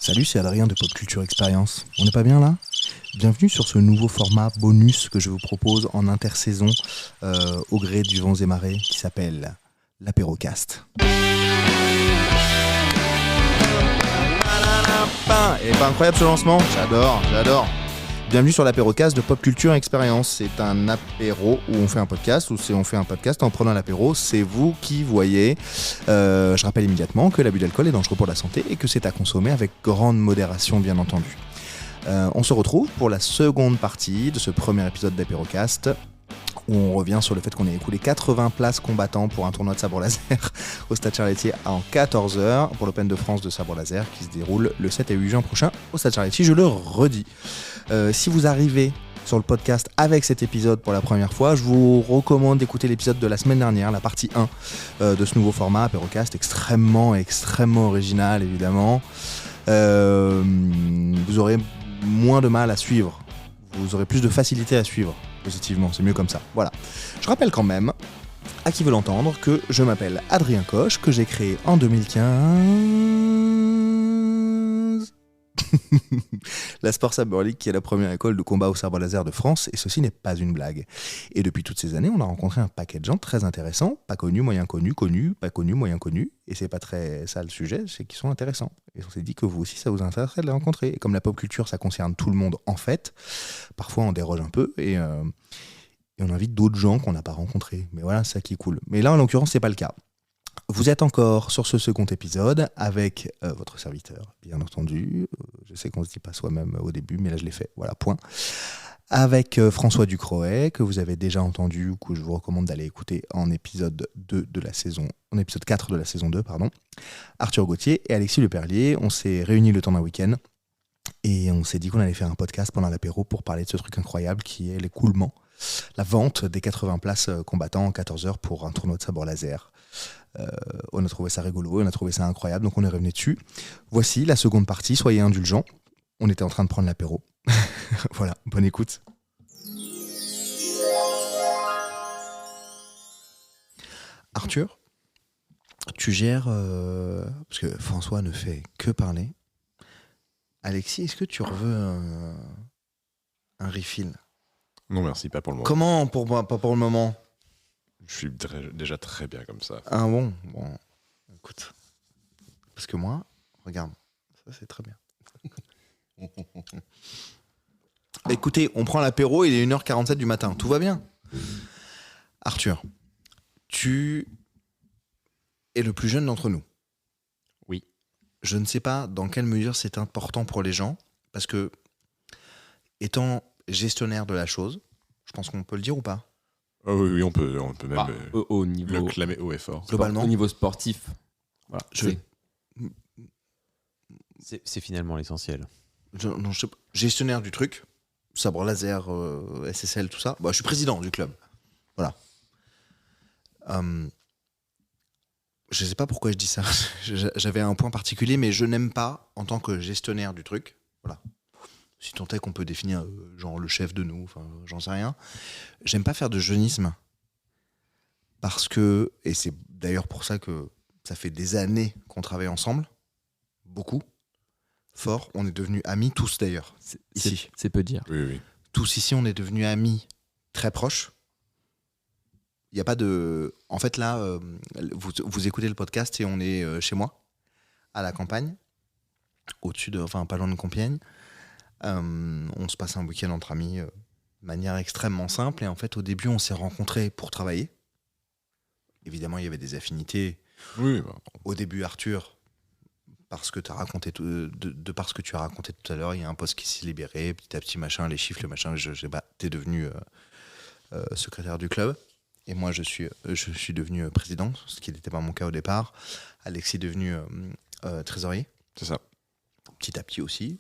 Salut, c'est Adrien de Pop Culture Experience. On n'est pas bien là ? Bienvenue sur ce nouveau format bonus que je vous propose en intersaison au gré du vents et marées qui s'appelle l'apérocast. Et pas incroyable ce lancement, j'adore. Bienvenue sur l'apérocast de Pop Culture Experience. C'est un apéro où on fait un podcast, ou si on fait un podcast en prenant l'apéro, c'est vous qui voyez. Je rappelle immédiatement que l'abus d'alcool est dangereux pour la santé et que c'est à consommer avec grande modération, bien entendu. On se retrouve pour la seconde partie de ce premier épisode d'apérocast, où on revient sur le fait qu'on ait écoulé 80 places combattants pour un tournoi de sabre laser au Stade Charletier en 14h pour l'Open de France de sabre laser qui se déroule le 7 et 8 juin prochain au Stade Charletier, je le redis. Si vous arrivez sur le podcast avec cet épisode pour la première fois, je vous recommande d'écouter l'épisode de la semaine dernière, la partie 1 de ce nouveau format, apérocast, extrêmement original évidemment. Vous aurez moins de mal à suivre, vous aurez plus de facilité à suivre positivement, c'est mieux comme ça. Voilà. Je rappelle quand même, à qui veut l'entendre, que je m'appelle Adrien Coche, que j'ai créé en 2015 la Sport Saber League, qui est la première école de combat au sabre laser de France, et ceci n'est pas une blague. Et depuis toutes ces années, on a rencontré un paquet de gens très intéressants, pas connus, moyen connus, connus, pas connus, moyen connus, et c'est pas très ça le sujet, c'est qu'ils sont intéressants. Et on s'est dit que vous aussi, ça vous intéresserait de les rencontrer. Et comme la pop culture, ça concerne tout le monde en fait, parfois on déroge un peu, et on invite d'autres gens qu'on n'a pas rencontrés. Mais voilà, c'est ça qui est cool. Mais là, en l'occurrence, c'est pas le cas. Vous êtes encore sur ce second épisode avec votre serviteur, bien entendu. Je sais qu'on ne se dit pas soi-même au début, mais là je l'ai fait. Voilà, point. Avec François Ducroet, que vous avez déjà entendu, ou que je vous recommande d'aller écouter en épisode 2 de la saison, en épisode 4 de la saison 2, pardon. Arthur Gauthier et Alexis Leperlier. On s'est réunis le temps d'un week-end et on s'est dit qu'on allait faire un podcast pendant l'apéro pour parler de ce truc incroyable qui est l'écoulement, la vente des 80 places combattants en 14 heures pour un tournoi de sabre laser. On a trouvé ça rigolo, on a trouvé ça incroyable, donc on est revenu dessus. Voici la seconde partie, soyez indulgents. On était en train de prendre l'apéro. Voilà, bonne écoute. Arthur, tu gères... parce que François ne fait que parler. Alexis, est-ce que tu veux un refill ? Non merci, pas pour le moment. Comment pas pour le moment ? Je suis déjà très bien comme ça. Ah bon, écoute. Parce que moi, regarde, ça c'est très bien. Écoutez, on prend l'apéro, il est 1h47 du matin, tout va bien. Arthur, tu es le plus jeune d'entre nous. Oui. Je ne sais pas dans quelle mesure c'est important pour les gens, parce que, étant gestionnaire de la chose, je pense qu'on peut le dire ou pas ? Oh oui, on peut même au niveau, le clamer haut et fort. Globalement. Au niveau sportif, voilà, c'est finalement l'essentiel. Gestionnaire du truc, sabre laser, SSL, tout ça. Bah, je suis président du club. Voilà. Je sais pas pourquoi je dis ça. J'avais un point particulier, mais je n'aime pas, en tant que gestionnaire du truc, voilà. Si tant est qu'on peut définir genre le chef de nous, enfin j'en sais rien. J'aime pas faire de jeunisme parce que, et c'est d'ailleurs pour ça que ça fait des années qu'on travaille ensemble, beaucoup, fort. On est devenus amis tous d'ailleurs. Ici, c'est peu dire. Oui. tous ici, on est devenus amis très proches. Il y a pas de, en fait là, vous écoutez le podcast et on est chez moi, à la campagne, au-dessus de, enfin pas loin de Compiègne. On se passe un week-end entre amis de manière extrêmement simple, et en fait au début on s'est rencontrés pour travailler. Évidemment il y avait des affinités. Oui. Au début Arthur, parce que parce que tu as raconté tout à l'heure, il y a un poste qui s'est libéré, petit à petit machin, les chiffres, le machin, t'es devenu secrétaire du club, et moi je suis devenu président, ce qui n'était pas mon cas au départ. Alexis est devenu trésorier. C'est ça. Petit à petit aussi,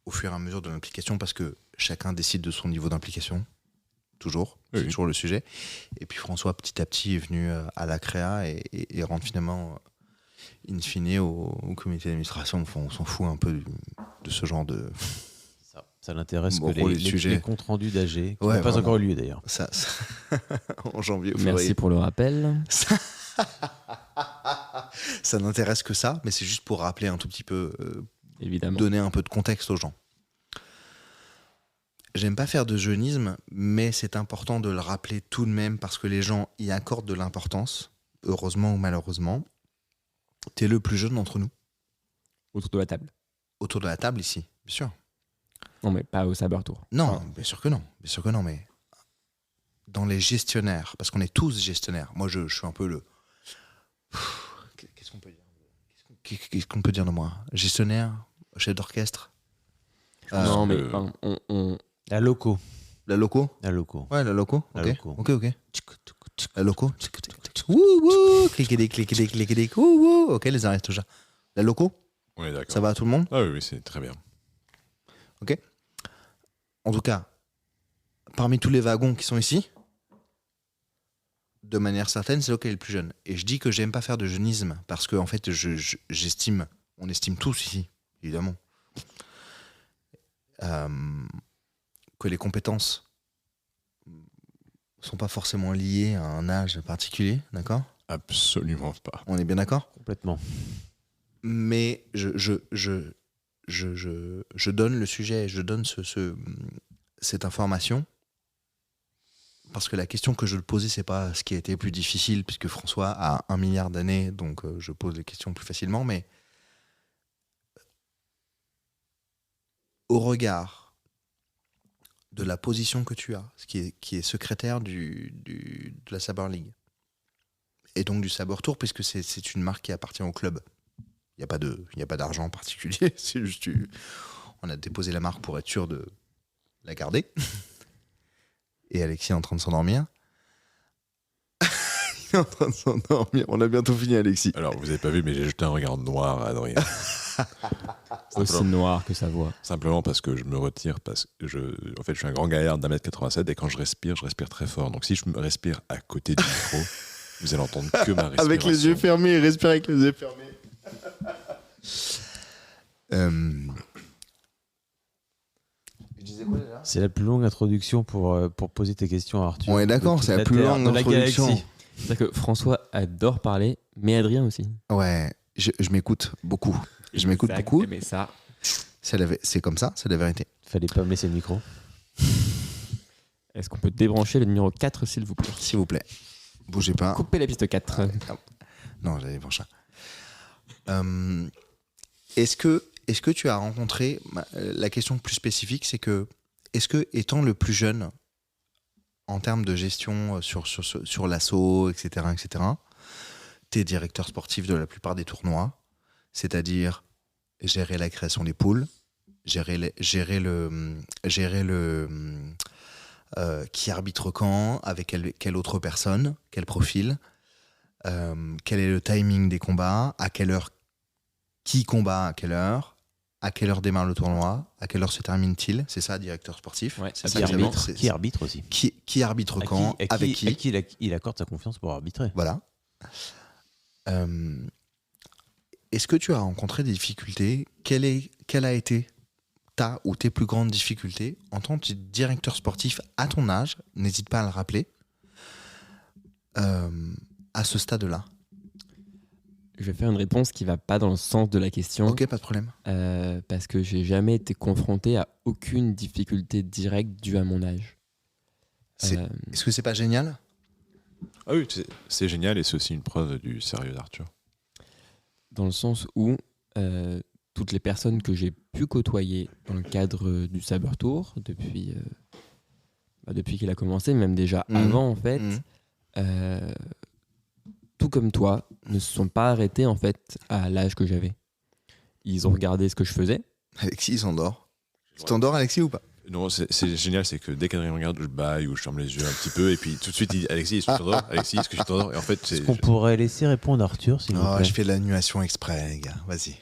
au fur et à mesure de l'implication, parce que chacun décide de son niveau d'implication, toujours, c'est toujours le sujet. Et puis François, petit à petit, est venu à la créa et rentre finalement, in fine, au comité d'administration. Enfin, on s'en fout un peu de ce genre de... Ça l'intéresse que les comptes rendus d'AG, qui n'ont pas encore eu lieu d'ailleurs. Ça en janvier ou février. Merci pour le rappel. Ça n'intéresse que ça, mais c'est juste pour rappeler un tout petit peu Évidemment. donner un peu de contexte aux gens. J'aime pas faire de jeunisme, mais c'est important de le rappeler tout de même parce que les gens y accordent de l'importance, heureusement ou malheureusement. T'es le plus jeune d'entre nous. Autour de la table. Autour de la table ici, bien sûr. Non, mais pas au Saber Tour. Non, bien sûr que non. Bien sûr que non, mais dans les gestionnaires, parce qu'on est tous gestionnaires. Moi, je suis un peu le... Qu'est-ce qu'on peut dire ? Qu'est-ce qu'on peut dire de moi ? Gestionnaire, chef d'orchestre. Non, mais on... La loco. La loco ? La loco. Ouais, la loco. La Ok. loco. Ok. La loco. Wouh wouh, cliquez, wouh wouh. Ok, les arrêts déjà. La loco ? On est d'accord. Ça va à tout le monde ? Ah oui, c'est très bien. Ok. En tout cas, parmi tous les wagons qui sont ici, de manière certaine, c'est là qu'elle est le plus jeune. Et je dis que j'aime pas faire de jeunisme parce que en fait, j'estime, on estime tous ici, évidemment, que les compétences sont pas forcément liées à un âge particulier, d'accord ? Absolument pas. On est bien d'accord ? Complètement. Mais je donne le sujet, je donne cette information parce que la question que je le posais, c'est pas ce qui a été plus difficile, puisque François a 1 milliard d'années, donc je pose les questions plus facilement, mais au regard de la position que tu as, qui est secrétaire de la Saber League, et donc du Saber Tour, puisque c'est une marque qui appartient au club. Il n'y a pas d'argent en particulier, c'est juste on a déposé la marque pour être sûr de la garder. Et Alexis est en train de s'endormir. Il est en train de s'endormir. On a bientôt fini, Alexis. Alors, vous avez pas vu, mais j'ai jeté un regard noir à Adrien. Aussi noir que sa voix. Simplement parce que je me retire, parce que en fait, je suis un grand gaillard d'1m87 et quand je respire très fort. Donc si je me respire à côté du micro, vous allez entendre que ma respiration. Avec les yeux fermés, respire avec les yeux fermés. Je disais quoi déjà ? C'est la plus longue introduction pour poser tes questions à Arthur. On est d'accord, c'est la plus longue introduction. C'est-à-dire que François adore parler, mais Adrien aussi. Ouais, je m'écoute beaucoup. Je m'écoute beaucoup. Mais ça... C'est comme ça, c'est la vérité. Fallait pas me laisser le micro. Est-ce qu'on peut débrancher le numéro 4, s'il vous plaît ? S'il vous plaît. Bougez pas. Coupez la piste 4. Non, j'allais brancher. Est-ce que tu as rencontré... La question plus spécifique, c'est que... Est-ce que, étant le plus jeune, en termes de gestion sur l'assaut, etc., t'es directeur sportif de la plupart des tournois, c'est-à-dire gérer la création des poules, gérer le qui arbitre quand, avec quelle autre personne, quel profil, quel est le timing des combats, à quelle heure, qui combat à quelle heure démarre le tournoi, à quelle heure se termine-t-il, c'est ça, directeur sportif. Ouais, c'est Qui arbitre aussi. Qui arbitre quand, avec qui. À qui il accorde sa confiance pour arbitrer. Voilà. Est-ce que tu as rencontré des difficultés ? Quelle a été ta ou tes plus grandes difficultés en tant que directeur sportif à ton âge, n'hésite pas à le rappeler, à ce stade-là ? Je vais faire une réponse qui va pas dans le sens de la question. Ok, pas de problème. Parce que j'ai jamais été confronté à aucune difficulté directe due à mon âge. Est-ce que c'est pas génial ? Ah oui, c'est génial et c'est aussi une preuve du sérieux d'Arthur. Dans le sens où toutes les personnes que j'ai pu côtoyer dans le cadre du Saber Tour depuis qu'il a commencé, même déjà avant en fait, tout comme toi, ne se sont pas arrêtés en fait à l'âge que j'avais. Ils ont regardé ce que je faisais. Alexis, il s'endort. Tu t'endors, Alexis, ou pas ? Non, c'est génial, c'est que dès qu'Adrien regarde, je baille ou je ferme les yeux un petit peu et puis tout de suite il dit Alexis, est-ce que tu t'endors ? Alexis, est-ce que tu t'endors ? Et en fait, Est-ce qu'on pourrait laisser répondre Arthur, s'il vous plaît ? Je fais de l'annulation exprès, gars. Vas-y.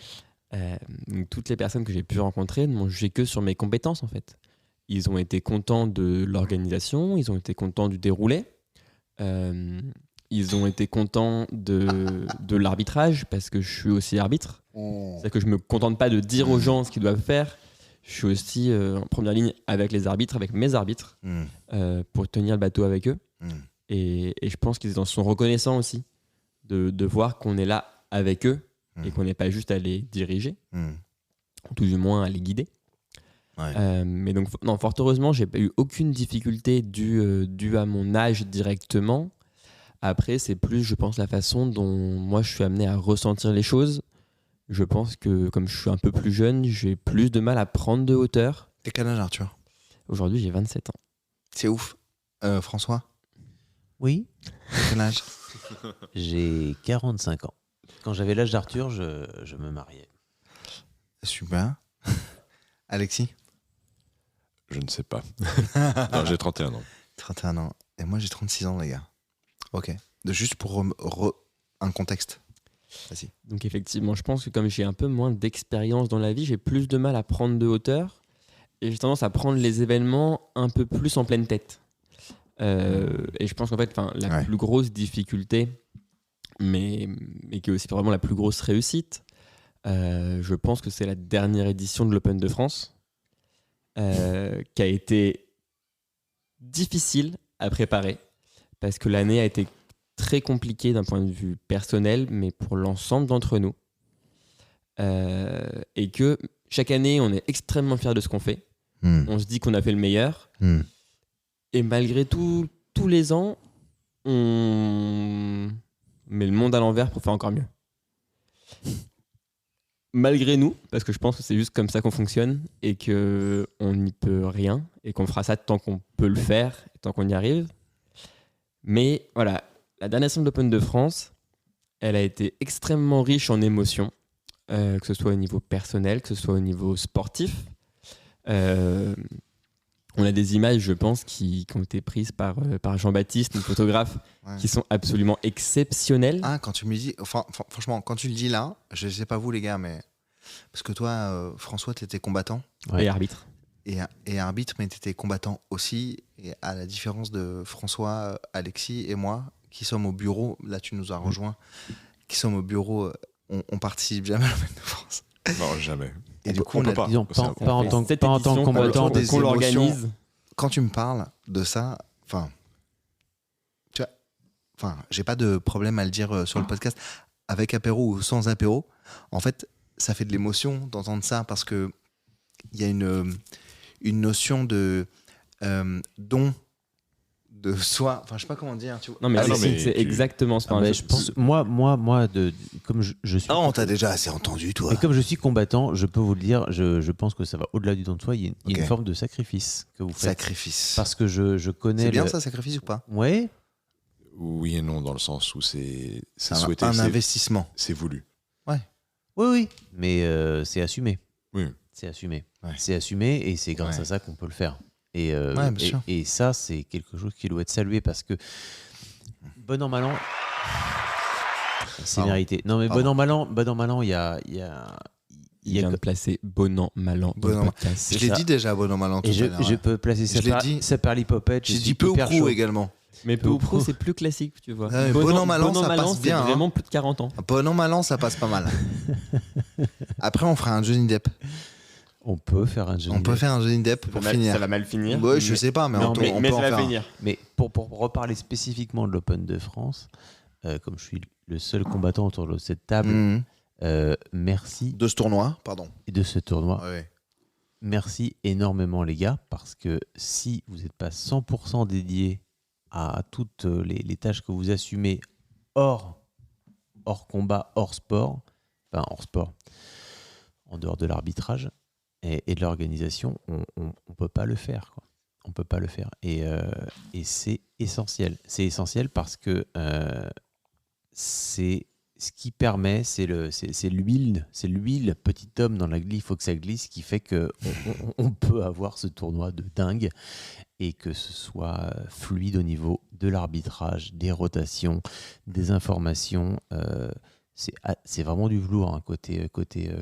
Toutes les personnes que j'ai pu rencontrer ne m'ont jugé que sur mes compétences en fait. Ils ont été contents de l'organisation, ils ont été contents du déroulé, ils ont été contents de l'arbitrage parce que je suis aussi arbitre. C'est-à-dire que je me contente pas de dire aux gens ce qu'ils doivent faire. Je suis aussi en première ligne avec les arbitres, avec mes arbitres, pour tenir le bateau avec eux. Et je pense qu'ils en sont reconnaissants aussi de voir qu'on est là avec eux et qu'on n'est pas juste à les diriger. tout du moins à les guider. Ouais. Mais donc, non, fort heureusement, j'ai pas eu aucune difficulté due à mon âge directement. Après, c'est plus, je pense, la façon dont moi je suis amené à ressentir les choses. Je pense que comme je suis un peu plus jeune, j'ai plus de mal à prendre de hauteur. T'es quel âge, Arthur ? Aujourd'hui, j'ai 27 ans. C'est ouf. François ? Oui. Quel âge ? J'ai 45 ans. Quand j'avais l'âge d'Arthur, je me mariais. Super. Alexis ? Je ne sais pas. Non, j'ai 31 ans. 31 ans. Et moi, j'ai 36 ans, les gars. Ok. Juste pour un contexte. Vas-y. Donc effectivement, je pense que comme j'ai un peu moins d'expérience dans la vie, j'ai plus de mal à prendre de hauteur. Et j'ai tendance à prendre les événements un peu plus en pleine tête. Et je pense qu'en fait, la plus grosse difficulté, mais qui est aussi vraiment la plus grosse réussite, je pense que c'est la dernière édition de l'Open de France, qui a été difficile à préparer, parce que l'année a été très compliquée d'un point de vue personnel, mais pour l'ensemble d'entre nous. Et que chaque année, on est extrêmement fiers de ce qu'on fait. On se dit qu'on a fait le meilleur. Et malgré tout, tous les ans, on met le monde à l'envers pour faire encore mieux. Malgré nous, parce que je pense que c'est juste comme ça qu'on fonctionne et qu'on n'y peut rien et qu'on fera ça tant qu'on peut le faire, tant qu'on y arrive. Mais voilà, la dernière édition de l'Open de France, elle a été extrêmement riche en émotions, que ce soit au niveau personnel, que ce soit au niveau sportif. On a des images, je pense, qui ont été prises par Jean-Baptiste, notre photographe, qui sont absolument exceptionnelles. Ah, quand tu me dis... franchement, quand tu le dis là, je sais pas vous les gars, mais... Parce que toi, François, tu étais combattant. Et arbitre. Et arbitre, mais tu étais combattant aussi. Et à la différence de François, Alexis et moi, qui sommes au bureau, là tu nous as rejoints, qui sommes au bureau, on participe jamais à l'Open de France. Non, jamais. Et du coup, pas en tant que combattant, qu'on l'organise. Quand tu me parles de ça, j'ai pas de problème à le dire sur le podcast, avec apéro ou sans apéro. En fait, ça fait de l'émotion d'entendre ça parce que il y a une notion de don de soi. Enfin, je sais pas comment dire. Tu vois. Non, mais c'est exactement ce je pense, moi, comme je suis. Ah, on t'a déjà assez entendu, toi. Et comme je suis combattant, je peux vous le dire, je pense que ça va au-delà du don de soi. Il y a une forme de sacrifice que vous faites. Sacrifice. Parce que je connais. C'est bien ça, sacrifice ou pas ? Ouais. Oui et non, dans le sens où c'est souhaité. Un investissement. C'est voulu. Ouais. Oui. Mais c'est assumé. Oui. C'est assumé. Ouais. C'est assumé et c'est grâce à ça qu'on peut le faire. Et ça, c'est quelque chose qui doit être salué parce que bon an, mal an, c'est mérité. Non, mais bon an, mal an, il y a il vient de placer bon an, mal an. Je l'ai dit déjà, bon an, mal an. Et je peux placer ça par l'hypopète. J'ai dit peu ou prou également. Mais peu ou prou, c'est plus classique, tu vois. Bon an, mal an, ça passe bien. C'est vraiment plus de 40 ans. Bon an, mal an, ça passe pas mal. Après, on fera un Johnny Depp. On peut faire un Johnny Depp pour finir. Ça va mal finir. Ouais, je sais pas, mais on peut ça va finir. Mais pour reparler spécifiquement de l'Open de France, comme je suis le seul combattant autour de cette table, merci. De ce tournoi, pardon. Et de ce tournoi. Ouais. Merci énormément, les gars, parce que si vous n'êtes pas 100% dédié à toutes les tâches que vous assumez hors combat, hors sport, en dehors de l'arbitrage, et de l'organisation, on peut pas le faire, quoi. On peut pas le faire. Et c'est essentiel. C'est essentiel parce que c'est ce qui permet, c'est l'huile, petit homme dans la glisse, il faut que ça glisse, qui fait que on peut avoir ce tournoi de dingue et que ce soit fluide au niveau de l'arbitrage, des rotations, des informations. C'est vraiment du velours, hein, côté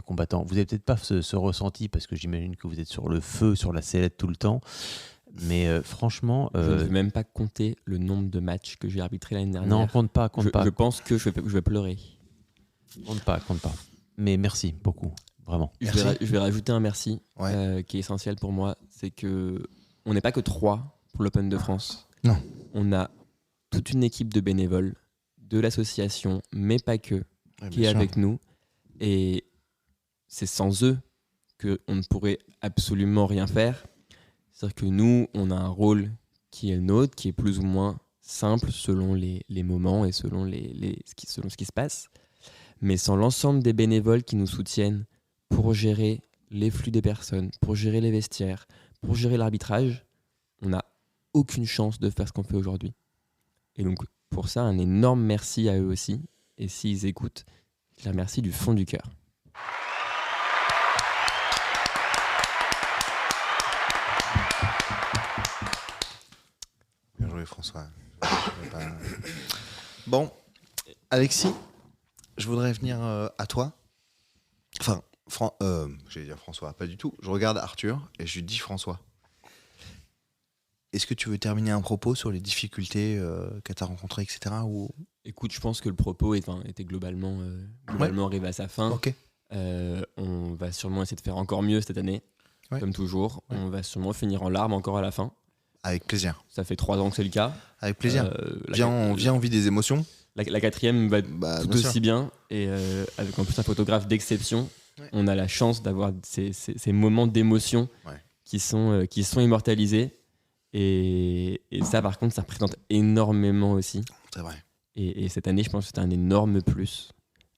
combattant. Vous n'avez peut-être pas ce ressenti parce que j'imagine que vous êtes sur le feu, sur la sellette tout le temps. Mais franchement... Je ne vais même pas compter le nombre de matchs que j'ai arbitré l'année dernière. Non, compte pas. Je pense que je vais pleurer. Compte pas. Mais merci beaucoup, vraiment. Je vais rajouter un merci qui est essentiel pour moi. C'est qu'on n'est pas que 3 pour l'Open de France. Non. On a toute une équipe de bénévoles, de l'association, mais pas que, qui est avec nous. Et c'est sans eux qu'on ne pourrait absolument rien faire. C'est-à-dire que nous, on a un rôle qui est le nôtre, qui est plus ou moins simple selon les moments et selon ce qui se passe. Mais sans l'ensemble des bénévoles qui nous soutiennent pour gérer les flux des personnes, pour gérer les vestiaires, pour gérer l'arbitrage, on n'a aucune chance de faire ce qu'on fait aujourd'hui. Et donc, pour ça, un énorme merci à eux aussi. Et s'ils écoutent, je les remercie du fond du cœur. Bien joué, François. Bon, Alexis, je voudrais venir à toi. Enfin, j'allais dire François, pas du tout. Je regarde Arthur et je lui dis François. Est-ce que tu veux terminer un propos sur les difficultés que tu as rencontrées, etc. ou... Écoute, je pense que le propos était globalement arrivé à sa fin. Ok. On va sûrement essayer de faire encore mieux cette année, comme toujours. Ouais. On va sûrement finir en larmes encore à la fin. Avec plaisir. Ça fait 3 ans que c'est le cas. Avec plaisir. Viens, on vit des émotions. La 4e va être tout aussi bien. Et avec en plus un photographe d'exception, on a la chance d'avoir ces moments d'émotion qui sont immortalisés. Et ça, par contre, ça représente énormément aussi. C'est vrai. Et cette année, je pense que c'était un énorme plus.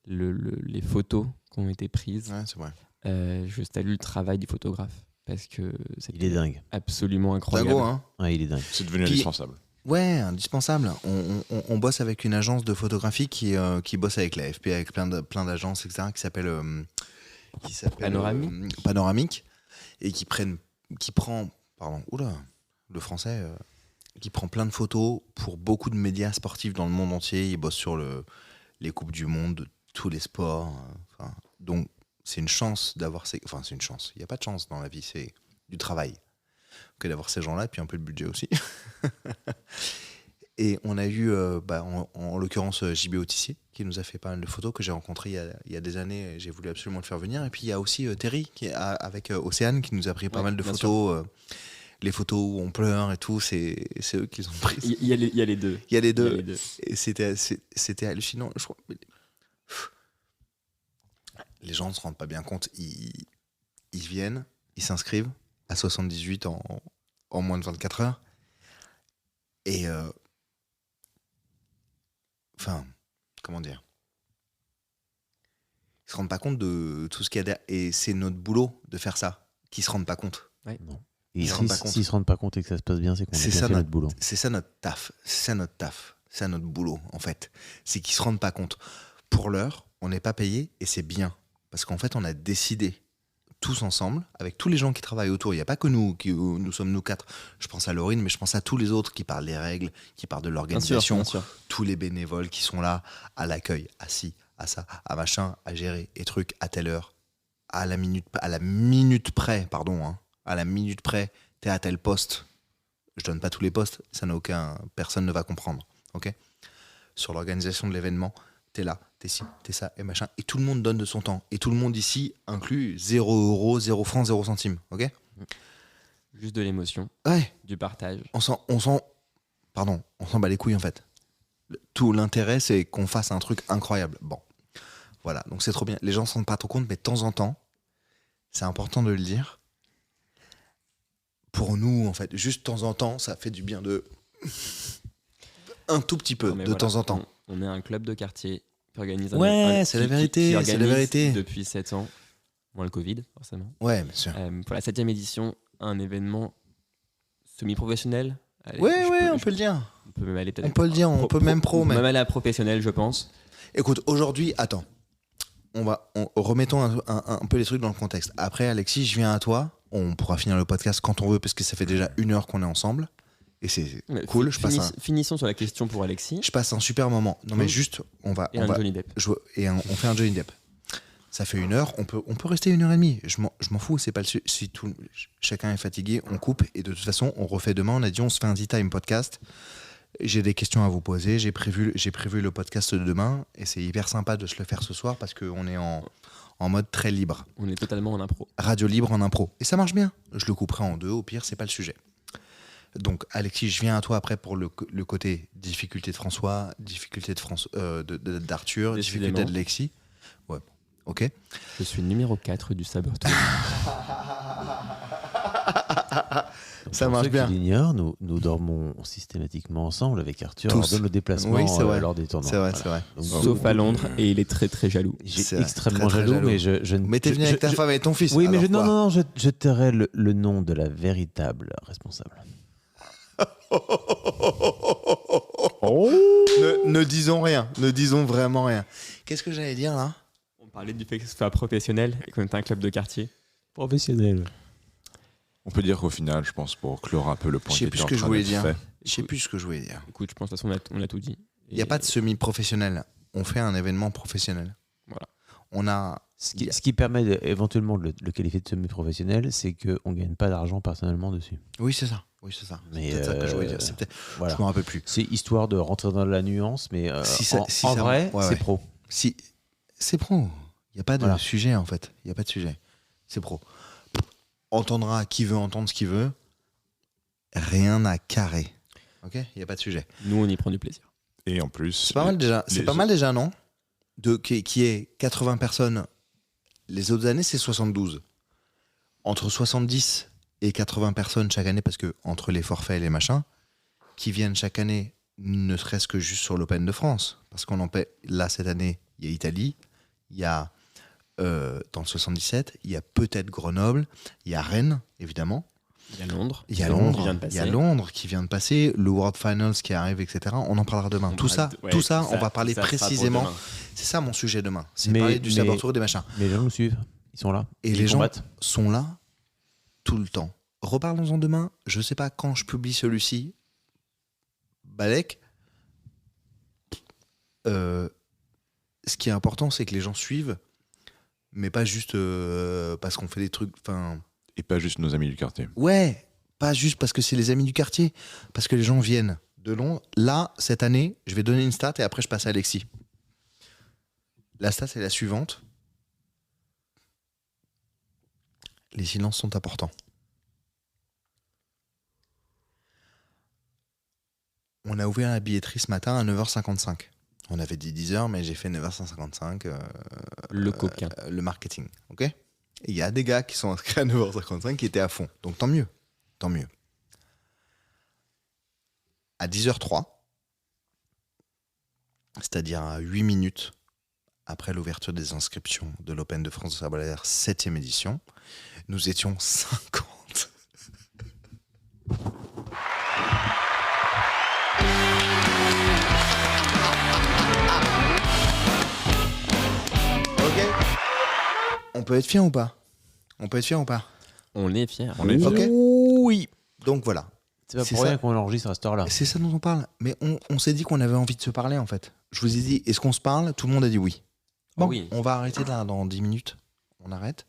Les photos qui ont été prises. Ouais, c'est vrai. Je salue le travail du photographe parce que Il est dingue. absolument incroyable. Dago, hein. Ouais, il est dingue. C'est devenu Puis- indispensable. Ouais, indispensable. On bosse avec une agence de photographie qui bosse avec la FP, avec plein d'agences, etc., qui s'appelle Panoramique, et qui prend le français, qui prend plein de photos pour beaucoup de médias sportifs dans le monde entier. Il bosse sur les Coupes du Monde, de tous les sports. Donc, c'est une chance d'avoir c'est une chance. Il n'y a pas de chance dans la vie, c'est du travail. Que d'avoir ces gens-là, et puis un peu de budget aussi. Et on a eu, en l'occurrence, JB Autissier, qui nous a fait pas mal de photos, que j'ai rencontré il y a des années, et j'ai voulu absolument le faire venir. Et puis il y a aussi Terry, avec Océane, qui nous a pris pas mal de photos. Les photos où on pleure et tout, c'est eux qui les ont prises. Il y a les deux. Il y a les deux. Et c'était hallucinant. Je crois. Les gens ne se rendent pas bien compte. Ils viennent, ils s'inscrivent à 78 en moins de 24 heures. Et comment dire, ils se rendent pas compte de tout ce qu'il y a derrière. Et c'est notre boulot de faire ça, qu'ils se rendent pas compte. Ouais. Non. Et se rendent pas compte. s'ils se rendent pas compte et que ça se passe bien, c'est qu'on a C'est bien ça, fait notre boulot. C'est ça notre taf. C'est ça notre boulot, en fait. C'est qu'ils se rendent pas compte. Pour l'heure, on n'est pas payé et c'est bien. Parce qu'en fait, on a décidé tous ensemble, avec tous les gens qui travaillent autour. Il n'y a pas que nous, nous sommes nous 4. Je pense à Laurine, mais je pense à tous les autres qui parlent des règles, qui parlent de l'organisation. Bien sûr. Tous les bénévoles qui sont là, à l'accueil, assis, à ça, à machin, à gérer, et trucs, à telle heure, à la minute près, à la minute près, t'es à tel poste. Je donne pas tous les postes, personne ne va comprendre, ok ? Sur l'organisation de l'événement, t'es là, t'es ci, t'es ça, et machin, et tout le monde donne de son temps. Et tout le monde ici inclut 0 €, 0 francs, 0 centimes, ok ? Juste de l'émotion, Ouais, du partage. on s'en bat les couilles en fait. Tout l'intérêt, c'est qu'on fasse un truc incroyable. Bon, voilà, donc c'est trop bien. Les gens s'en rendent pas trop compte, mais de temps en temps, c'est important de le dire. Pour nous, en fait, juste de temps en temps, ça fait du bien de... un tout petit peu, Non, mais de voilà, temps en temps. On est un club de quartier qui organise C'est la vérité, qui c'est la organise vérité. depuis 7 ans, moins le Covid, forcément. Ouais, bien sûr. Pour la 7e édition, un événement semi-professionnel. Allez, On peut le dire. On peut même aller peut-être. On peut le dire, on peut même pro. On peut même aller à professionnel, je pense. Écoute, aujourd'hui, attends. Remettons un peu les trucs dans le contexte. Après, Alexis, je viens à toi. On pourra finir le podcast quand on veut, parce que ça fait déjà 1 heure qu'on est ensemble. Et c'est cool. Finissons sur la question pour Alexis. Je passe un super moment. Non, mais juste, on Johnny Depp. on fait un Johnny Depp. Ça fait 1 heure. On peut rester 1h30. Je m'en fous. C'est pas si chacun est fatigué, on coupe. Et de toute façon, on refait demain. On a dit, on se fait un D-Time podcast. J'ai des questions à vous poser. J'ai prévu le podcast de demain. Et c'est hyper sympa de se le faire ce soir parce qu'on est en mode très libre. On est totalement en impro. Radio libre en impro. Et ça marche bien. Je le couperai en 2. Au pire, c'est pas le sujet. Donc, Alexis, je viens à toi après pour le côté difficulté de François, difficulté d'Arthur, Décidément. difficulté de Lexi. Ouais. Ok. Je suis numéro 4 du Sabertooth. Ça Pour marche ceux bien. qui l'ignorent, nous dormons systématiquement ensemble avec Arthur Tous. lors de nos déplacements Oui, c'est vrai. lors des tournois. C'est vrai, Voilà. c'est vrai. Donc, Sauf à Londres, et il est très très jaloux. J'ai C'est vrai. extrêmement Très, très jaloux, jaloux. mais je ne. Mais t'es venu je- avec ta je- femme et ton fils. Oui, mais alors quoi non, je tairai le nom de la véritable responsable. Ne disons rien, ne disons vraiment rien. Qu'est-ce que j'allais dire là? On parlait du fait que ce soit professionnel et qu'on était un club de quartier. Professionnel. On peut dire qu'au final, je pense, pour clore un peu le point Je sais qui plus était ce en que je train voulais d'être dire. fait. Je sais plus ce que je voulais dire. Écoute, je pense de toute façon, on a tout dit. Il n'y a pas de semi-professionnel. On fait un événement professionnel. Voilà. On a. Ce qui permet éventuellement de le qualifier de semi-professionnel, c'est qu'on ne gagne pas d'argent personnellement dessus. Oui, c'est ça. Oui, c'est ça. Mais, C'est peut-être ça que je voulais dire. C'est peut-être- Voilà. Je me rappelle plus. C'est histoire de rentrer dans la nuance, mais Si ça- en si ça- vrai, ouais, c'est ouais. pro. Si c'est pro, il n'y a pas de Voilà. sujet en fait. Il n'y a pas de sujet. C'est pro. Entendra qui veut entendre ce qu'il veut. Rien à carrer. Ok, il n'y a pas de sujet. Nous, on y prend du plaisir. Et en plus, C'est pas mal déjà. C'est pas mal déjà, non? Qui est 80 personnes. Les autres années, c'est 72. Entre 70 et 80 personnes chaque année, parce que entre les forfaits et les machins, qui viennent chaque année, ne serait-ce que juste sur l'Open de France. Parce qu'on en paie. Là, cette année, il y a Italie, il y a dans le 77, il y a peut-être Grenoble, il y a Rennes, évidemment. Il y a Londres. Il y a qui Londres, vient de il y a passer. Londres qui vient de passer, le World Finals qui arrive, etc. On en parlera demain. Tout ça, on va parler ça sera pour précisément. demain. C'est ça mon sujet demain. C'est Mais- parler du mais- Sabertooth des machins. Mais les gens nous suivent. Ils sont là. Et Ils les gens combattent. sont là tout le temps. Reparlons-en demain. Je sais pas quand je publie celui-ci. Balek. Ce qui est important, c'est que les gens suivent, mais pas juste parce qu'on fait des trucs. Enfin, et pas juste nos amis du quartier. ouais, pas juste parce que c'est les amis du quartier, parce que les gens viennent de Londres. Là, cette année, je vais donner une stat et après je passe à Alexis. La stat est la suivante. Les silences sont importants. On a ouvert la billetterie ce matin à 9h55. On avait dit 10h, mais j'ai fait 9h55 Le coquin. le marketing. Ok. Et il y a des gars qui sont inscrits à 9h55 qui étaient à fond. Donc tant mieux. Tant mieux. À 10h03, c'est-à-dire à 8 minutes après l'ouverture des inscriptions de l'Open de France de Sabre-Laser 7e édition, nous étions 50. Ok. On peut être fier ou pas? On peut être fier ou pas? On est fiers. On est fiers. Ok. Oui. Donc voilà. C'est pas C'est pour ça. rien qu'on enregistre à cette heure-là. C'est ça dont on parle. Mais on s'est dit qu'on avait envie de se parler en fait. Je vous ai dit, est-ce qu'on se parle? Tout le monde a dit oui. Bon, Oui. on va arrêter là dans 10 minutes. On arrête.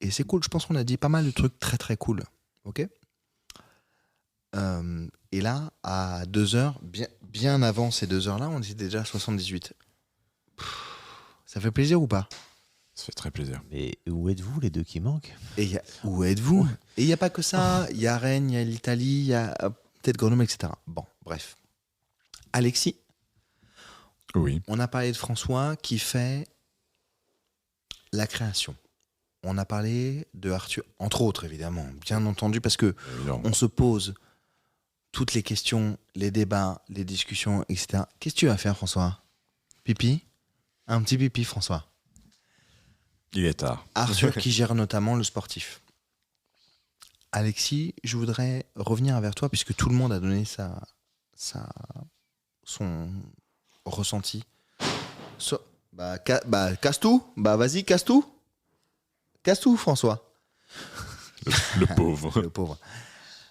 Et c'est cool. Je pense qu'on a dit pas mal de trucs très très cool. Ok. Et là, à 2h, bien avant ces 2h-là, on était déjà à 78. Ça fait plaisir ou pas? Ça fait très plaisir. Mais où êtes-vous, les deux qui manquent? Et où êtes-vous? Et il n'y a pas que ça. Il y a Rennes, il y a l'Italie, il y a peut-être Grenoble, etc. Bon, bref. Alexis, Oui. on a parlé de François qui fait la création. On a parlé de Arthur, entre autres évidemment, bien entendu, parce que Évidemment. on se pose toutes les questions, les débats, les discussions, etc. Qu'est-ce que tu vas faire, François? Pipi? Un petit pipi, François. Il est tard. Arthur qui gère notamment le sportif. Alexis, je voudrais revenir vers toi puisque tout le monde a donné son ressenti. Casse tout. Bah vas-y, casse tout. Casse tout, François. Le pauvre. Le pauvre.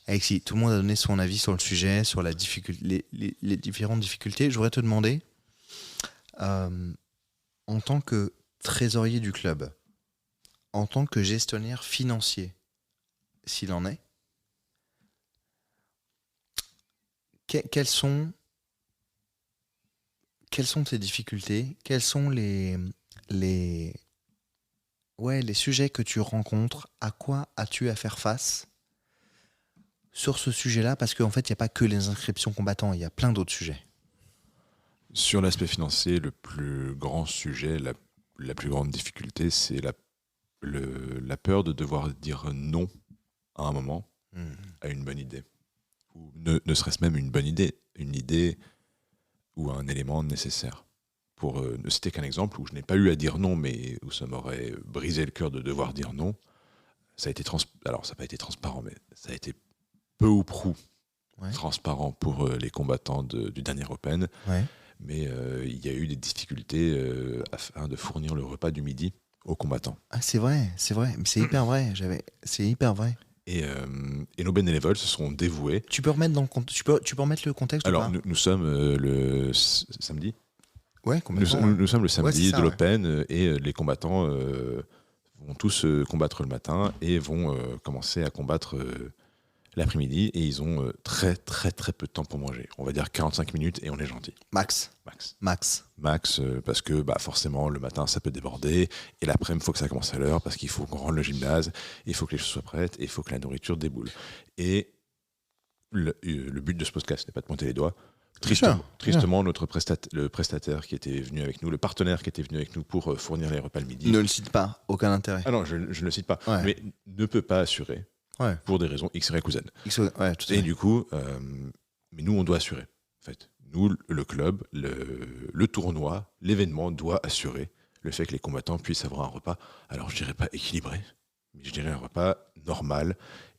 Alexis, tout le monde a donné son avis sur le sujet, sur la difficulté, les différentes difficultés. Je voudrais te demander, en tant que trésorier du club, en tant que gestionnaire financier, s'il en est, quelles sont tes difficultés? Quels sont les sujets que tu rencontres? À quoi as-tu à faire face sur ce sujet-là? Parce qu'en fait, il n'y a pas que les inscriptions combattants, il y a plein d'autres sujets. Sur l'aspect financier, le plus grand sujet, la plus grande difficulté, c'est la peur de devoir dire non à un moment à une bonne idée. Ou ne serait-ce même une idée ou un élément nécessaire. Pour ne citer qu'un exemple où je n'ai pas eu à dire non, mais où ça m'aurait brisé le cœur de devoir dire non, ça a été alors ça n'a pas été transparent, mais ça a été peu ou prou transparent pour les combattants du dernier Open. Ouais. Mais il y a eu des difficultés afin de fournir le repas du midi aux combattants. Ah, c'est vrai. Mais c'est hyper vrai. C'est hyper vrai. Et nos bénévoles se sont dévoués. Tu peux remettre tu peux remettre le contexte Alors, ou pas nous sommes le samedi. Ouais, complètement. Nous sommes le samedi c'est ça, de l'Open et les combattants vont tous combattre le matin et vont commencer à combattre l'après-midi et ils ont très très très peu de temps pour manger. On va dire 45 minutes et on est gentil. Max, parce que forcément le matin ça peut déborder et l'après-midi il faut que ça commence à l'heure parce qu'il faut qu'on rende le gymnase, il faut que les choses soient prêtes et il faut que la nourriture déboule. Et le but de ce podcast n'est pas de pointer les doigts. Tristement, le prestataire qui était venu avec nous, le partenaire qui était venu avec nous pour fournir les repas le midi. Ne le cite pas, aucun intérêt. Ah non, je ne le cite pas, mais ne peut pas assurer pour des raisons X, Y ou Z. Et du coup, mais nous on doit assurer. En fait, nous, le club, le tournoi, l'événement doit assurer le fait que les combattants puissent avoir un repas. Alors je dirais pas équilibré, mais je dirais un repas normal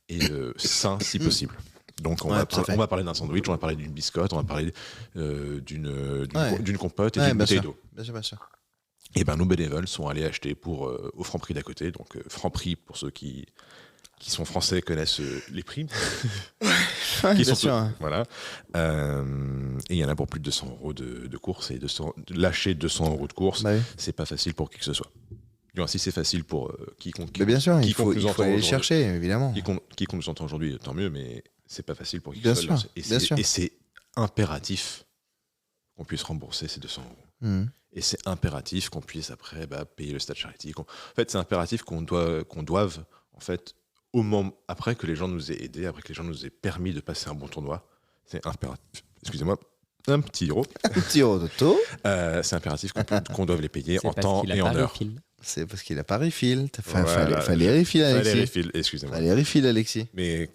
et sain si possible. Donc on va parler d'un sandwich, on va parler d'une biscotte, on va parler d'une compote et d'une bouteille d'eau. Bien sûr. Et nos bénévoles sont allés acheter au Franprix d'à côté. Donc Franprix, pour ceux qui sont français, connaissent les prix. Bien sûr. Voilà. Et il y en a pour plus de 200 euros de course. Et lâcher 200 euros de course, c'est pas facile pour qui que ce soit. Si c'est facile pour quiconque. Mais bien sûr, il faut aller les chercher, évidemment. Quiconque nous entend aujourd'hui, tant mieux, mais c'est pas facile pour qui que ce soit. Bien sûr. Et c'est impératif qu'on puisse rembourser ces 200 euros. Et c'est impératif qu'on puisse après payer le stade charity. En fait, c'est impératif qu'on doive en fait, au moment après que les gens nous aient aidés, après que les gens nous aient permis de passer un bon tournoi, c'est impératif. Excusez-moi. Un petit euro. Un petit euro d'auto. C'est impératif qu'on doive les payer en temps et en heure. C'est parce qu'il a pas refill. Fallait refill, Alexis. Excusez-moi. Fallait refill, Alexis. Mais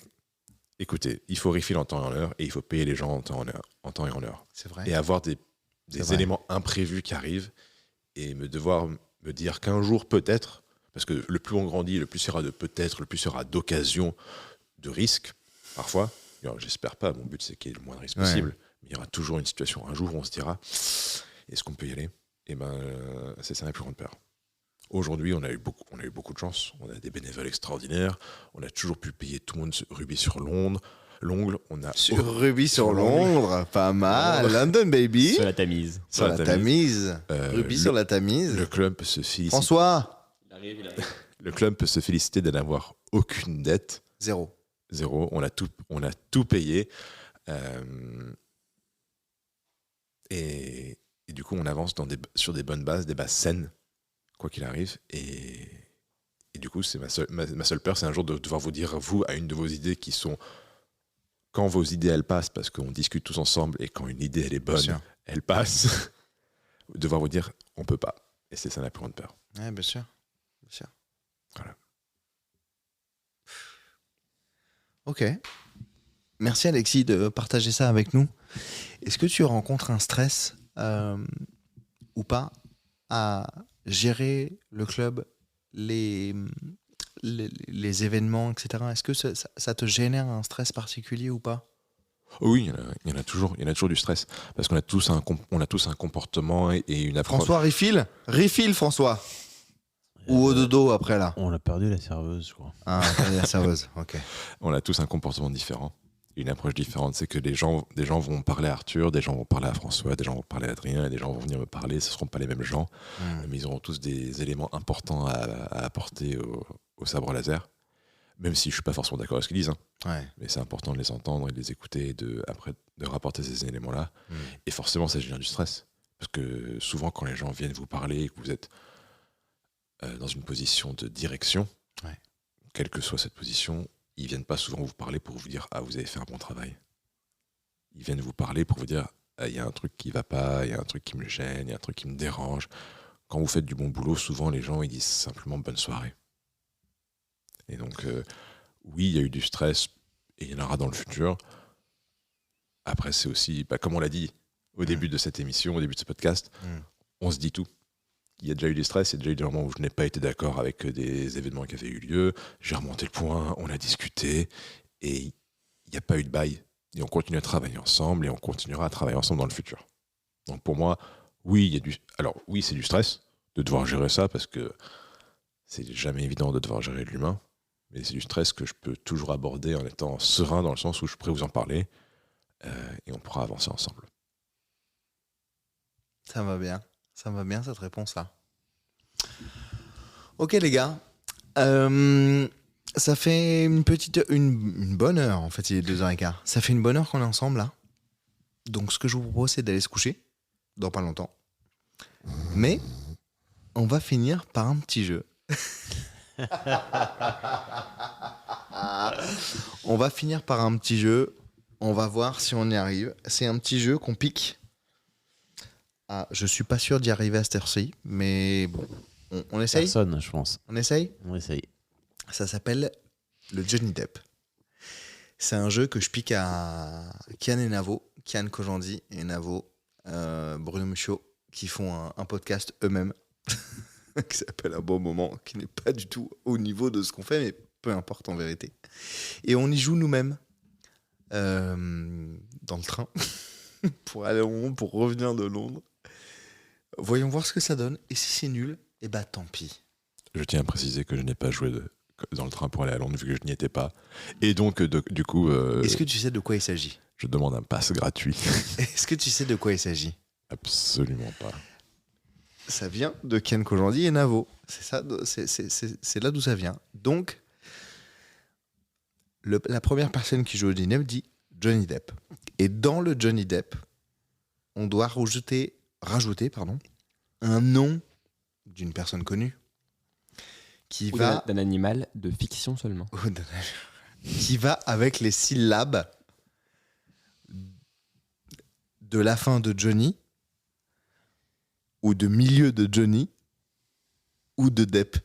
écoutez, il faut refill en temps et en heure et il faut payer les gens en temps et en heure. C'est vrai. Et avoir des éléments imprévus qui arrivent et devoir me dire qu'un jour peut-être, parce que le plus on grandit, le plus il y aura de peut-être, le plus il y aura d'occasions, de risques, parfois. Alors, j'espère pas, mon but c'est qu'il y ait le moins de risques possible, mais il y aura toujours une situation, un jour où on se dira, est-ce qu'on peut y aller ? Et c'est ça la plus grande peur. Aujourd'hui, on a eu beaucoup de chance, on a des bénévoles extraordinaires, on a toujours pu payer tout le monde rubis sur l'ongle, rubis sur Londres, pas mal. London baby. Sur la Tamise. Sur la Tamise. Rubis sur la Tamise. Le club peut se féliciter. François. Il arrive. Le club peut se féliciter de n'avoir aucune dette. Zéro. On a tout payé. Et du coup, on avance sur des bonnes bases, des bases saines, quoi qu'il arrive. Et du coup, c'est ma seule peur, c'est un jour de devoir vous dire, vous, à une de vos idées qui sont... Quand vos idées, elles passent, parce qu'on discute tous ensemble, et quand une idée, elle est bonne, elle passe, devoir vous dire, on peut pas. Et c'est ça la plus grande peur. Ouais, bien sûr. Voilà. Ok. Merci Alexis de partager ça avec nous. Est-ce que tu rencontres un stress ou pas à gérer le club, les événements, etc. Est-ce que ça te génère un stress particulier ou pas ? Oui, il y en a toujours du stress parce qu'on a tous un comportement et une approche. François, refill François. Ou au dodo après là. On a perdu la serveuse, je crois. Ah, on a perdu la serveuse. Ok. On a tous un comportement différent, une approche différente. C'est que des gens vont parler à Arthur, des gens vont parler à François, des gens vont parler à Adrien, et des gens vont venir me parler. Ce ne seront pas les mêmes gens, mais ils auront tous des éléments importants à apporter au sabre laser. Même si je suis pas forcément d'accord avec ce qu'ils disent, mais c'est important de les entendre et de les écouter, et de rapporter ces éléments-là. Et forcément, ça génère du stress, parce que souvent, quand les gens viennent vous parler et que vous êtes dans une position de direction, quelle que soit cette position, ils viennent pas souvent vous parler pour vous dire « Ah, vous avez fait un bon travail ». Ils viennent vous parler pour vous dire « Il y a un truc qui va pas, il y a un truc qui me gêne, il y a un truc qui me dérange ». quand vous faites du bon boulot, souvent les gens ils disent simplement bonne soirée. Et donc, oui, il y a eu du stress et il y en aura dans le futur. Après, c'est aussi, comme on l'a dit au début de cette émission, au début de ce podcast, on se dit tout. Il y a déjà eu du stress, il y a déjà eu des moments où je n'ai pas été d'accord avec des événements qui avaient eu lieu. J'ai remonté le point, on a discuté et il n'y a pas eu de bail. Et on continue à travailler ensemble et on continuera à travailler ensemble dans le futur. Donc pour moi, oui, c'est du stress de devoir gérer ça parce que c'est jamais évident de devoir gérer l'humain. Mais c'est du stress que je peux toujours aborder en étant serein dans le sens où je pourrais vous en parler et on pourra avancer ensemble. Ça va bien cette réponse-là. Ok les gars, ça fait une bonne heure, en fait il est 2h15. Ça fait une bonne heure qu'on est ensemble là. Donc ce que je vous propose c'est d'aller se coucher dans pas longtemps. Mais on va finir par un petit jeu. On va finir par un petit jeu. On va voir si on y arrive. C'est un petit jeu qu'on pique. Ah, je suis pas sûr d'y arriver à cette heure-ci, mais bon, on essaye. Personne, je pense. On essaye. On essaye. Ça s'appelle le Johnny Depp. C'est un jeu que je pique à Kian et Navo, Kian Kojandi et Navo Bruno Mucho, qui font un podcast eux-mêmes qui s'appelle Un bon moment, qui n'est pas du tout au niveau de ce qu'on fait, mais peu importe en vérité. Et on y joue nous-mêmes dans le train pour aller à Londres, pour revenir de Londres. Voyons voir ce que ça donne. Et si c'est nul, eh ben tant pis. Je tiens à préciser que je n'ai pas joué dans le train pour aller à Londres vu que je n'y étais pas. Et donc, du coup... Est-ce que tu sais de quoi il s'agit ? Je demande un pass gratuit. Est-ce que tu sais de quoi il s'agit ? Absolument pas. Ça vient de Kian Kojandi et Navo. C'est ça, c'est là d'où ça vient. Donc, la première personne qui joue au Johnny Depp dit Johnny Depp. Et dans le Johnny Depp, on doit rajouter un nom d'une personne connue qui Ou va d'un animal de fiction seulement. qui va avec les syllabes de la fin de Johnny ou de milieu de Johnny ou de Depp.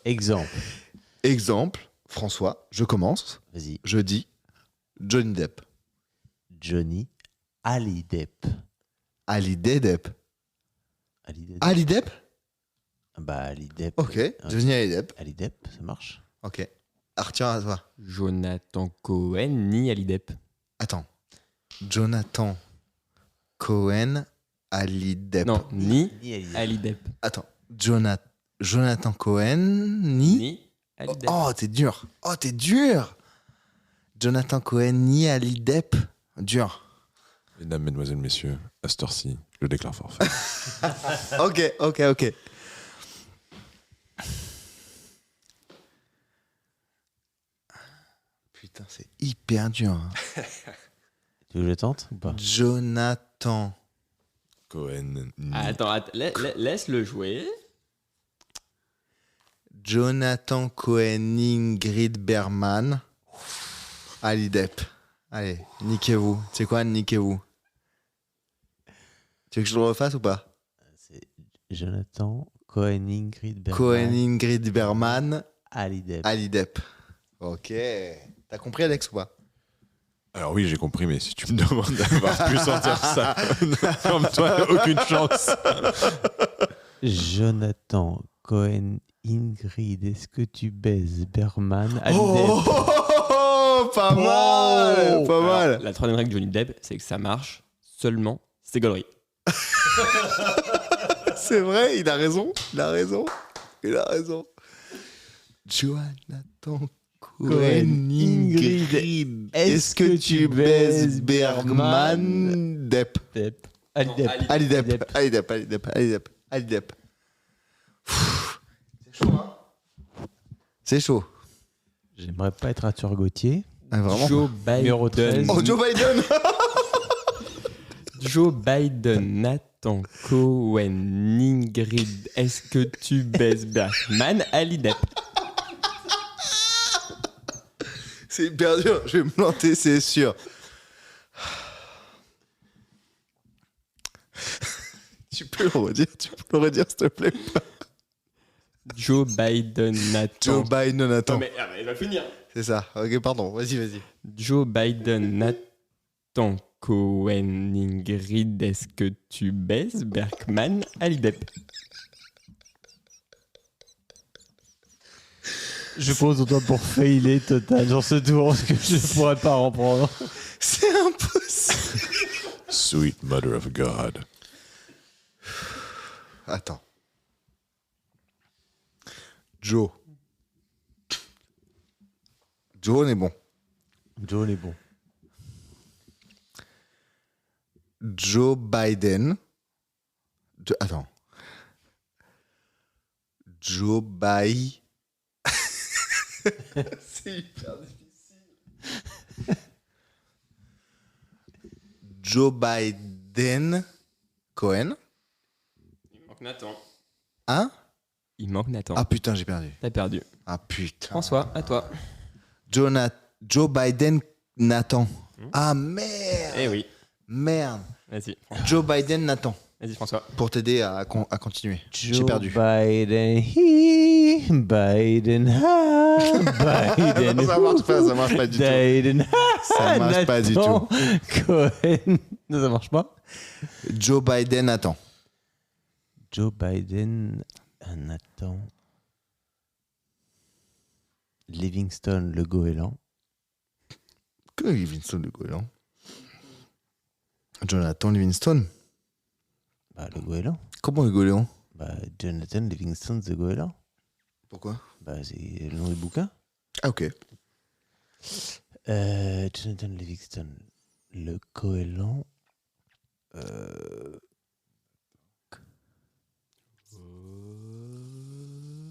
Exemple, François, je commence. Vas-y. Je dis Johnny Depp. Johnny Hallydepp. Hallyday Depp. Hallydepp. Hallydepp ? Bah, Hallydepp. Ok, Johnny Hallydepp. Hallydepp, ça marche. Ok. Arthur, à toi. Jonathan Cohen ni Ali Depp. Attends. Jonathan Cohen Hallydepp. Non, ni Ni Hallydepp. Ali Depp. Attends. Jonathan Cohen Ni Ali Depp. Oh, t'es dur. Jonathan Cohen ni Ali Depp. Dur. Mesdames, mesdemoiselles, messieurs, à cette heure-ci, je déclare forfait. Ok. Putain, c'est hyper dur. Hein. Tu veux que je tente ou pas? Jonathan. Cohen. Attends, laisse-le jouer. Jonathan Cohen, Ingrid Bergman, Ali Depp. Allez, niquez-vous. C'est quoi, niquez-vous? Tu veux que je le refasse ou pas? C'est Jonathan Cohen, Ingrid Bergman. Cohen, Ingrid Bergman, Hallydepp. Ali Depp. Ok. T'as compris, Alex, ou pas? Alors oui, j'ai compris, mais si tu me demandes d'avoir pu sortir ça, comme toi, aucune chance. Jonathan Cohen, Ingrid, est-ce que tu baises Bergman? Oh, pas mal, pas mal. Alors, la troisième règle de Johnny Depp, c'est que ça marche seulement c'est gaulerie. C'est vrai, il a raison. Jonathan Cohen, Ingrid, est-ce que tu baises Bergman? Depp. Hallydepp. Ali Depp. C'est chaud, hein? C'est chaud. J'aimerais pas être Arthur Gauthier. Ah, vraiment? Joe Numéro 13. Biden. Oh, Joe Biden. Joe Biden, Nathan Cohen, Ingrid, est-ce que tu baises Bergman? Ali Depp. C'est hyper dur, je vais me planter, c'est sûr. peux le redire, s'il te plaît. Joe Biden Nathan. Joe Biden, attends. Non, mais il va finir. C'est ça. Ok, pardon. Vas-y. Joe Biden Nathan Cohen Ingrid, est-ce que tu baises Berkman Ali Depp? Je compte sur toi pour failer total sur ce tour parce que je ne pourrais pas reprendre. C'est impossible. Sweet Mother of God. Attends. Joe, on est bon. Joe est bon. Joe Biden. Attends. Joe Biden. C'est hyper difficile. Joe Biden Cohen. Il manque Nathan. Hein? Il manque Nathan. Ah putain, j'ai perdu. T'as perdu. Ah putain. François, à toi. Joe Biden Nathan. Ah merde. Eh oui. Merde. Vas-y. Joe Biden Nathan. Vas-y, François. Pour t'aider à continuer. J'ai Joe perdu. Biden, Biden, Biden. Ça marche pas du tout. Biden, Ça marche pas du tout. Cohen. Non, ça marche pas. Joe Biden Nathan. Joe Biden, Nathan. Livingstone, le goéland. Que Livingstone le goéland? Jonathan Livingstone. Bah, le goéland. Comment le goéland? Bah, Jonathan Livingstone, the goéland. Pourquoi? Bah, c'est le nom du bouquin. Ah ok. Jonathan Livingstone, le goéland.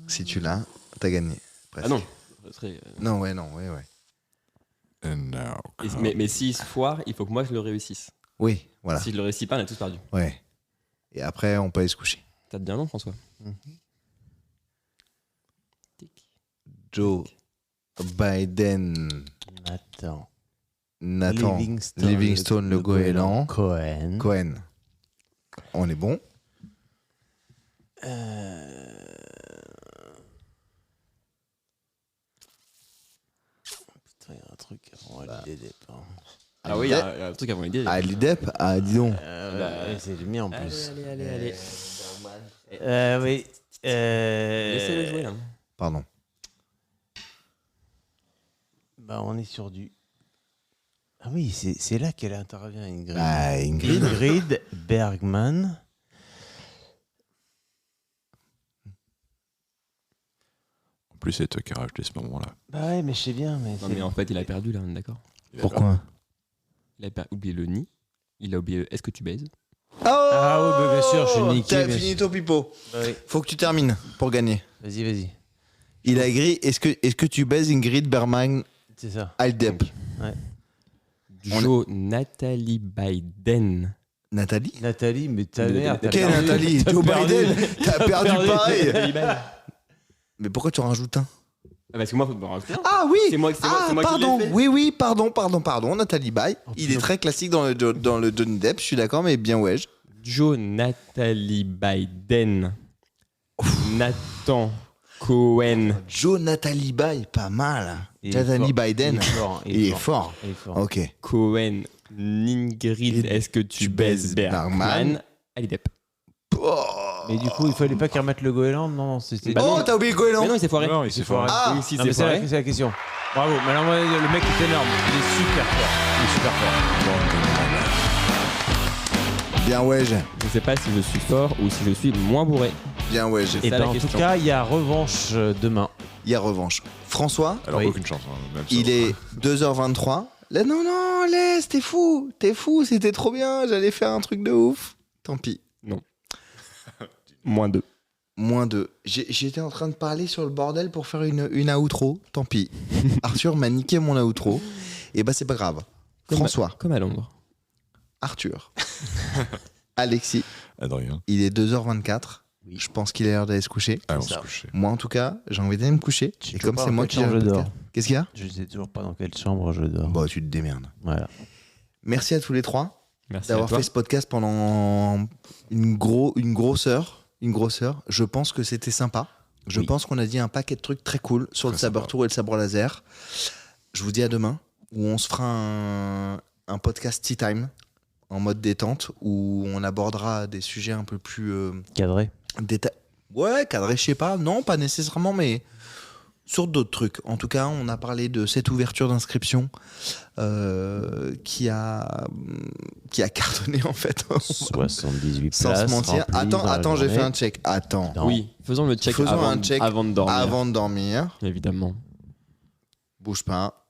Si tu l'as, t'as gagné. Presque. Ah non. Ce serait, Non, ouais. And now, mais s'il se foire, il faut que moi je le réussisse. Oui, voilà. Si je le réussis pas, on a tous perdu. Ouais. Et après, on peut aller se coucher. T'as bien long, François. Joe Biden Nathan. Livingstone le goéland. Cohen. Cohen. On est bon. Putain, il y a un truc avant Ali Depp. Hein. Ah oui, il y a un truc avant l'idée. Ali Depp, ah dis donc. C'est le mien en plus. Allez. Oui. Laissez-le jouer là. Pardon. Bah, on est sur du. Ah oui, c'est là qu'elle intervient, Ingrid. Ah, Ingrid. Ingrid Bergman. en plus, c'est toi qui as rajouté ce moment-là. Bah ouais, mais je sais bien. Mais Non, mais en fait, il a perdu là, on est d'accord. Pourquoi? Il a oublié le nid. Il a oublié le est-ce que tu baises? Oh Ah oui, bah, bien sûr, je suis niqué. T'as bien fini sûr. ton pipeau. Oui. Faut que tu termines pour gagner. Vas-y. Il a écrit est-ce que tu baises Ingrid Bergman C'est ça. Ali Depp? Joe Nathalie Biden. Nathalie? Nathalie, mais ta mère. t'as Quelle perdu. Nathalie? T'as Joe perdu. Biden? T'as perdu pareil. Nathalie Biden. Mais pourquoi tu en rajoutes un? Ah, parce que moi, faut me rajouter un. Ah oui. C'est moi qui pardon. l'ai fait. Oui, pardon. Nathalie Baye. Oh, Il est très classique dans le Johnny Depp, je suis d'accord, mais bien ouais. Joe Nathalie Biden. Nathan Cohen. Joe Nathalie Baye, pas mal. Il est Nathalie fort. Biden. Il est fort. Il est fort. Il est fort. Ok. Cohen. Ingrid, est-ce que tu baises Bergman? Ali Depp. Oh, Mais du coup, il fallait pas qu'ils remettent le goéland. Non, c'était. Bah non. t'as oublié le goéland. Mais non, il s'est foiré. Non, il s'est foiré. Ah. Oui, si Non, c'est mais foiré. c'est la question. Bravo. Mais alors, le mec est énorme. Il est super fort. Bien ouais. Je sais pas si je suis fort ou si je suis moins bourré. Bien ouais. C'est Et ça ben, la en tout question. cas, il y a revanche demain. Il y a revanche. François, Alors, Oui. aucune chance. Hein, même ça. il est 2h23. Là, non, laisse, t'es fou, c'était trop bien, j'allais faire un truc de ouf. Tant pis. Moins 2. Moins 2. J'étais en train de parler sur le bordel pour faire une outro. Tant pis. Arthur m'a niqué mon outro. Et bah, c'est pas grave. François, Comme à Londres. Arthur, Alexis, Adrien. il est 2h24. Oui. Je pense qu'il est l'heure d'aller se coucher. Allez, on ça. se coucher. Moi, en tout cas, j'ai envie d'aller me coucher. Je Et sais comme pas c'est dans moi quelle qui chambre gère je le dors. podcast. Qu'est-ce qu'il y a? Je sais toujours pas dans quelle chambre je dors. Bah, tu te démerdes. Voilà. Merci à tous les trois. Merci à d'avoir toi. fait ce podcast pendant une grosseur. Je pense que c'était sympa. Je Oui. pense qu'on a dit un paquet de trucs très cool sur le Très sabre sympa. tour et le sabre laser. Je vous dis à demain, où on se fera un podcast tea time en mode détente, où on abordera des sujets un peu plus Cadré. Ouais, cadré, je sais pas. Non, pas nécessairement, mais sur d'autres trucs. En tout cas, on a parlé de cette ouverture d'inscription qui a cartonné en fait. 78 Sans places. se mentir. remplies dans la Attends, j'ai fait journée. un check. Attends. Non. Oui, faisons le check, Faisons avant, un check avant de dormir. Avant de dormir, Évidemment, bouge pas.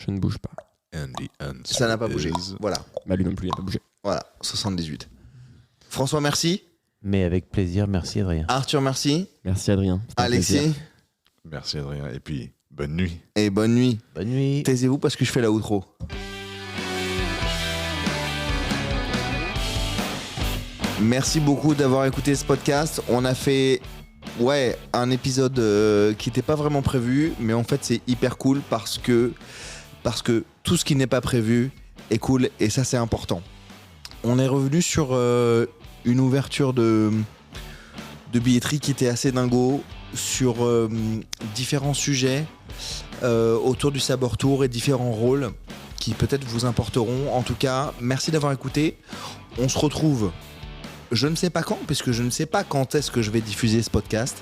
je ne bouge pas. And the answer Ça n'a pas bougé. is- Voilà. Bah lui non plus, il n'a pas bougé. Voilà. 78. François, merci. Mais avec plaisir, merci Adrien. Arthur, merci. Merci Adrien. C'était un plaisir. Alexis. Merci Adrien. Et puis, bonne nuit. Et bonne nuit. Bonne nuit. Taisez-vous parce que je fais la outro. Merci beaucoup d'avoir écouté ce podcast. On a fait un épisode qui n'était pas vraiment prévu, mais en fait c'est hyper cool parce que tout ce qui n'est pas prévu est cool et ça c'est important. On est revenu sur une ouverture de billetterie qui était assez dingo, sur différents sujets autour du sabre tour et différents rôles qui peut-être vous importeront. En tout cas, merci d'avoir écouté. On se retrouve, je ne sais pas quand, puisque je ne sais pas quand est-ce que je vais diffuser ce podcast.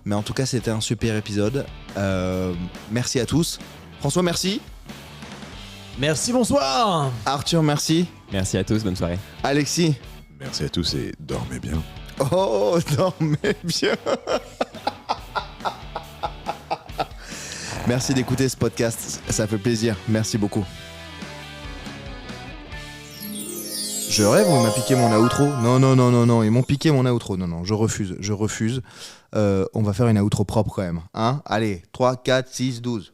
Mais en tout cas, c'était un super épisode. Merci à tous. François, merci. Merci, bonsoir. Arthur, merci. Merci à tous, bonne soirée. Alexis. Merci à tous et dormez bien. Oh, dormez bien. Merci d'écouter ce podcast, ça fait plaisir. Merci beaucoup. Je rêve ou il m'a piqué mon outro ? Non, ils m'ont piqué mon outro. Non, je refuse. On va faire une outro propre quand même. Hein ? Allez, 3, 4, 6, 12.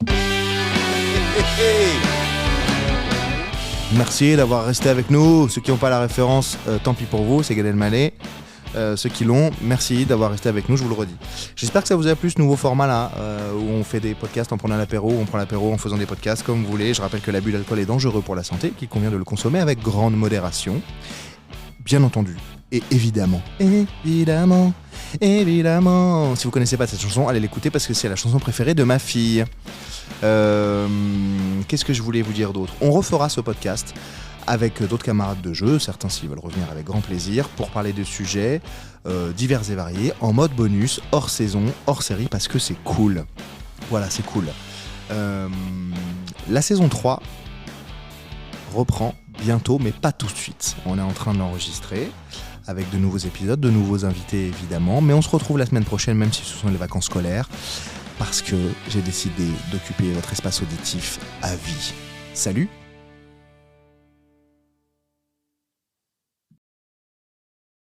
Merci d'avoir resté avec nous. Ceux qui n'ont pas la référence, tant pis pour vous, c'est Gad Elmaleh. Ceux qui l'ont, merci d'avoir resté avec nous, je vous le redis. J'espère que ça vous a plu ce nouveau format là, où on fait des podcasts en prenant l'apéro, on prend l'apéro en faisant des podcasts comme vous voulez. Je rappelle que l'abus d'alcool est dangereux pour la santé, qu'il convient de le consommer avec grande modération, bien entendu. Et évidemment, si vous connaissez pas cette chanson, allez l'écouter parce que c'est la chanson préférée de ma fille. Qu'est-ce que je voulais vous dire d'autre ? On refera ce podcast avec d'autres camarades de jeu, certains s'ils veulent revenir avec grand plaisir, pour parler de sujets divers et variés, en mode bonus, hors saison, hors série, parce que c'est cool. Voilà, c'est cool. La saison 3 reprend bientôt, mais pas tout de suite. On est en train de l'enregistrer, avec de nouveaux épisodes, de nouveaux invités évidemment, mais on se retrouve la semaine prochaine, même si ce sont les vacances scolaires, parce que j'ai décidé d'occuper votre espace auditif à vie. Salut!